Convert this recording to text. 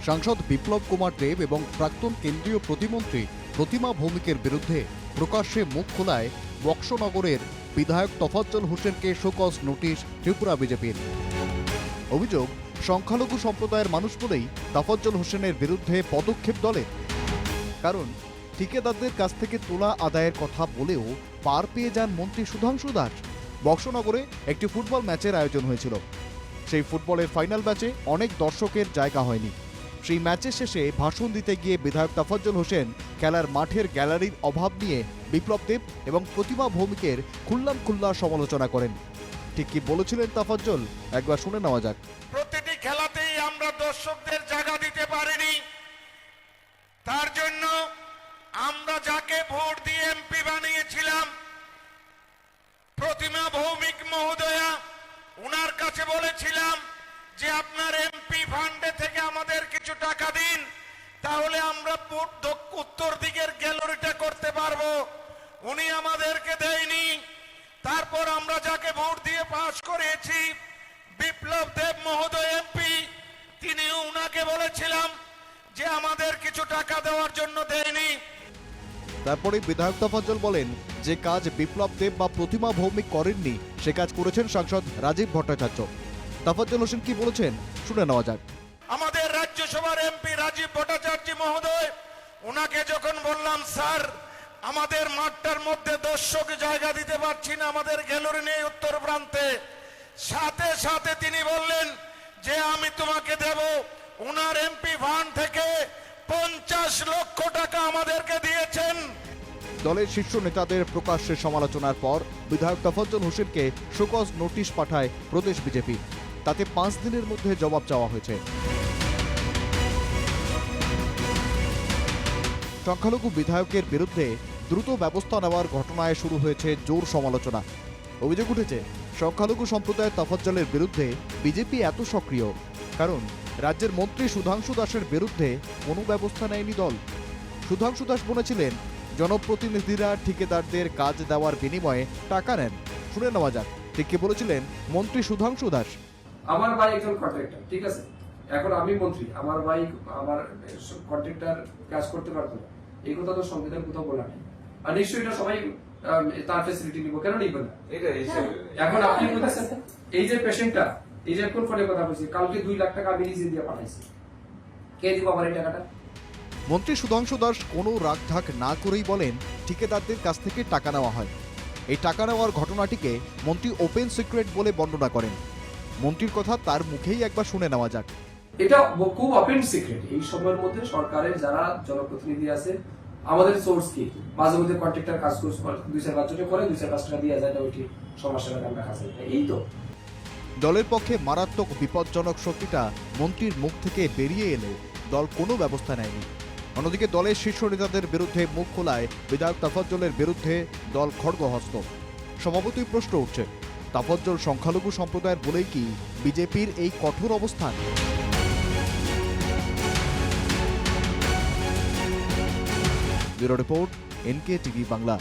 সাংসদ বিপ্লব কুমার দেব এবং প্রাক্তন কেন্দ্রীয় প্রতিমন্ত্রী প্রতিমা ভৌমিকের বিরুদ্ধে প্রকাশ্যে মুখ খোলায় বক্সনগরের বিধায়ক তফাজ্জল হোসেনকে শোকজ নোটিশ ত্রিপুরা বিজেপির। অভিযোগ, সংখ্যালঘু সম্প্রদায়ের মানুষ বলেই তফাজ্জল হোসেনের বিরুদ্ধে পদক্ষেপ দলের। কারণ ঠিকাদারদের কাছ থেকে তোলা আদায়ের কথা বলেও পার পেয়ে যান মন্ত্রী সুধাংশু দাস। বক্সনগরে একটি ফুটবল ম্যাচের আয়োজন হয়েছিল। সেই ফুটবলের ফাইনাল ম্যাচে অনেক দর্শকের জায়গা হয়নি। সেই ম্যাচের শেষে ভাষণ দিতে গিয়ে বিধায়ক তফাজ্জল হোসেন খেলার মাঠের গ্যালারির অভাব নিয়ে বিপ্লব দেব এবং প্রতিমা ভৌমিকের খুল্লা সমালোচনা করেন। ঠিক কি বলেছিলেন তফাজ্জল, একবার শুনে নেওয়া যাক। প্রতিটি খেলাতেই আমরা দর্শকদের জায়গা দিতে পারিনি, তার জন্য আমরা যাকে ভোট দিয়ে এমপি বানিয়েছিলাম প্রতিমা ভৌমিক মহোদয়া, উনার কাছে বলেছিলাম যে আপনার এমপি ফান্ডে থেকে আমাদের কিছু টাকা দিন, তাহলে আমরা উত্তর দিকের গ্যালারিটা করতে পারবো। উনি আমাদেরকে দেয়নি। তারপর আমরা যাকে ভোট দিয়ে পাস করেছি বিপ্লব দেব মহোদয় এমপি, তিনি উনাকে বলেছিলাম যে আমাদের কিছু টাকা দেওয়ার জন্য দেয়নি। তারপরে বিধায়ক তফাজ্জল বলেন, যে কাজ বিপ্লব দেব বা প্রতিমা ভৌমিক করেননি সে কাজ করেছেন সাংসদ রাজীব ভট্টাচার্য। তফাজ্জল হোসেন কি বলেছেন শুনে নেওয়া যাক। আমাদের রাজ্যসভার এমপি রাজীব ভট্টাচার্য মহোদয়, ওনাকে যখন বললাম স্যার আমাদের মাঠটার মধ্যে দর্শক জায়গা দিতে পারছি না, আমাদের গ্যালারি নেই উত্তর প্রান্তে, সাথে সাথে তিনি বললেন যে আমি তোমাকে দেব। ওনার এমপি ফান্ড থেকে 50 লক্ষ টাকা আমাদেরকে দিয়েছেন। দলের শীর্ষ নেতাদের প্রকাশ্যে সমালোচনার পর বিধায়ক তফাজ্জল হোসেনকে শোকজ নোটিশ পাঠায় প্রদেশ বিজেপি। তাতে 5 দিনের মধ্যে জবাব চাওয়া হয়েছে। সংখ্যালঘু বিধায়কের বিরুদ্ধে দ্রুত ব্যবস্থা নেওয়ার ঘটনায় শুরু হয়েছে জোর সমালোচনা। অভিযোগ উঠেছে, সংখ্যালঘু সম্প্রদায়ের তফাজ্জলের বিরুদ্ধে বিজেপি এত সক্রিয় কারণ রাজ্যের মন্ত্রী সুধাংশু দাসের বিরুদ্ধে কোনো ব্যবস্থা নেয়নি দল। সুধাংশু দাস বলেছিলেন, জনপ্রতিনিধিরা ঠিকাদারদের কাজ দেওয়ার বিনিময়ে টাকা নেন। শুনে নেওয়া যাক ঠিক কি বলেছিলেন মন্ত্রী সুধাংশু দাস। আমার ভাই একজন কন্ট্রাক্টর, ঠিক আছে, এখন আমি মন্ত্রী, আমার ভাই আমার কন্ট্রাক্টর কাজ করতে পারতো না, এই কথা তো সংবিধান কোথাও বলা নেই। আর নিশ্চয়ই এটা সবাই তার ফ্যাসিলিটি নিব, কেন নিব না? এখন আপনি বলতেছেন এই যে পেশেন্টটা, এই যে কোন ফোনে কথা বলছি, কালকে 2 লাখ টাকা আমি নিজে দিয়ে পাঠাইছি, কে দিব আমার এই টাকাটা? মন্ত্রী সুধাংশু দাস কোনো রাগঢাক না করেই বলেন, ঠিকাদারদের কাছ থেকে টাকা নেওয়া হয়। এই টাকা নেওয়ার ঘটনাটিকে মন্ত্রী ওপেন সিক্রেট বলে বর্ণনা করেন। মন্ত্রীর কথা তার মুখেই একবার শুনে নেওয়া যাক। এটা খুব ওপেন সিক্রেট। এই সময়ের মধ্যে সরকারের যারা জনপ্রতিনিধি আছে, আমাদের সোর্স কি, মাঝে মধ্যে কন্ট্রাক্টর কাজ করছে, 2-4 টাকা করে 2-4 টাকা দিয়ে যায় না, ওইটি সমস্যাটা আমরা কাছে, এই তো। দলের পক্ষে মারাত্মক বিপজ্জনক শক্তিটা মন্ত্রীর মুখ থেকে বেরিয়ে এলেও দল কোনো ব্যবস্থা নেয়নি। অন্যদিকে দলের শীর্ষ নেতাদের বিরুদ্ধে মুখ খোলায় বিধায়ক তফাজ্জলের বিরুদ্ধে দল খড়গহস্ত। স্বভাবতই প্রশ্ন উঠছে, তফাজ্জল সংখ্যালঘু সম্প্রদায়ের বলেই কি বিজেপির এই কঠোর অবস্থান? Bureau report, NK TV Bangla.